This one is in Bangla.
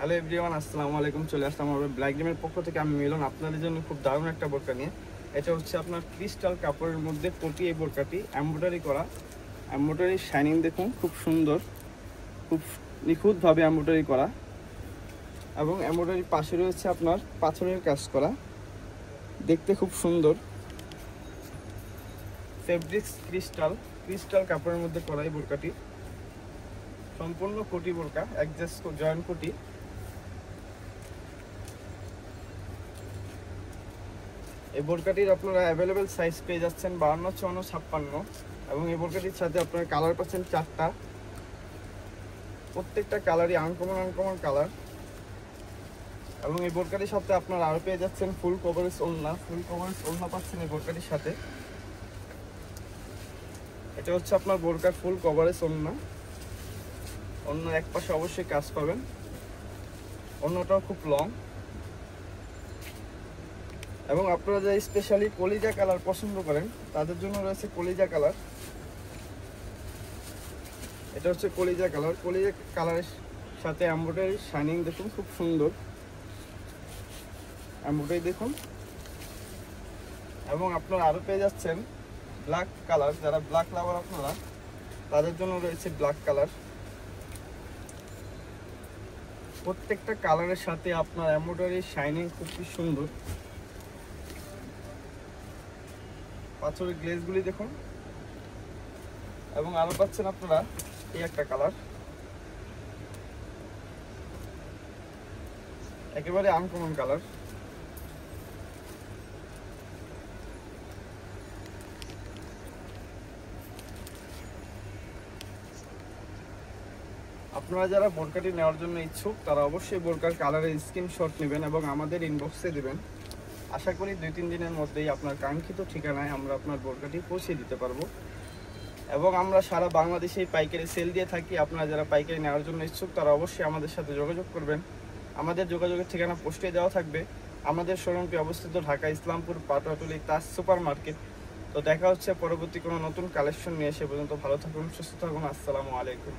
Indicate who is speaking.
Speaker 1: হ্যালো এভরিওয়ান, আসসালামু আলাইকুম। চলে আসলাম আমার ব্ল্যাক ডিমের পক্ষ থেকে। আমি মিলন আপনাদের জন্য খুব দারুণ একটা বোরকা নিয়ে। এটা হচ্ছে আপনার ক্রিস্টাল কাপড়ের মধ্যে কোটি। এই বোরকাটি এমব্রয়ডারি করা, এমব্রয়ডারি শাইনিং দেখুন, খুব সুন্দর, খুব নিখুঁতভাবে এমব্রয়ডারি করা, এবং এমব্রয়ডারি পাশে রয়েছে আপনার পাথরের কাজ করা, দেখতে খুব সুন্দর। ফেব্রিক্স ক্রিস্টাল, ক্রিস্টাল কাপড়ের মধ্যে করা এই বোরকাটি সম্পূর্ণ কোটি বোরকা, অ্যাডজাস্ট জয়েন্ট কোটি। এই বোরকাটির আপনারা অ্যাভেলেবেল সাইজ পেয়ে যাচ্ছেন 52, 54, 56, এবং এই বোরকাটির সাথে আপনারা কালার পাচ্ছেন 4টা। প্রত্যেকটা কালারই আনকমন কালার। এবং এই বোরকাটির সাথে আপনারা আরও পেয়ে যাচ্ছেন ফুল কভারেজ ওড়না। ফুল কভারেজ ওড়না পাচ্ছেন এই বোরকাটির সাথে। এটা হচ্ছে আপনার বোরকার ফুল কভারেজ ওড়না। ওড়নার এক পাশে অবশ্যই কাজ পাবেন। ওড়নাটাও খুব লং। এবং আপনারা যারা স্পেশালি কলিজা কালার পছন্দ করেন তাদের জন্য রয়েছে কলিজা কালার। এটা হচ্ছে কলিজা কালার। কলিজা কালারের সাথে এমব্রয়ডারি শাইনিং দেখুন, খুব সুন্দর এমব্রয়ডারি দেখুন। এবং আপনারা আরও পেয়ে যাচ্ছেন ব্ল্যাক কালার। যারা ব্ল্যাক লাভার আপনারা, তাদের জন্য রয়েছে ব্ল্যাক কালার। প্রত্যেকটা কালারের সাথে আপনার এমব্রয়ডারি শাইনিং খুবই সুন্দর। পাথরের গ্লেজগুলি দেখুন। এবং আরও পাচ্ছেন আপনারা এই একটা কালার, একেবারে আনকমন কালার। আপনারা যারা বোরকাটি নেওয়ার জন্য ইচ্ছুক তারা অবশ্যই বোরকার কালারের স্ক্রিনশট নেবেন এবং আমাদের ইনবক্সে দেবেন। আশা করি 2-3 দিনের মধ্যেই আপনার কাঙ্ক্ষিত ঠিকানায় আমরা আপনার বোরকাটি পৌঁছে দিতে পারবো। এবং আমরা সারা বাংলাদেশেই পাইকারি সেল দিয়ে থাকি। আপনারা যারা পাইকারি নেওয়ার জন্য ইচ্ছুক তারা অবশ্যই আমাদের সাথে যোগাযোগ করবেন। আমাদের যোগাযোগের ঠিকানা পোস্টে দেওয়া থাকবে। আমাদের শোরুমটি অবস্থিত ঢাকা ইসলামপুর পাটোয়াটুলি তাজ সুপার মার্কেট। তো দেখা হচ্ছে পরবর্তী কোনো নতুন কালেকশন নিয়ে। সে পর্যন্ত ভালো থাকুন, সুস্থ থাকুন। আসসালামু আলাইকুম।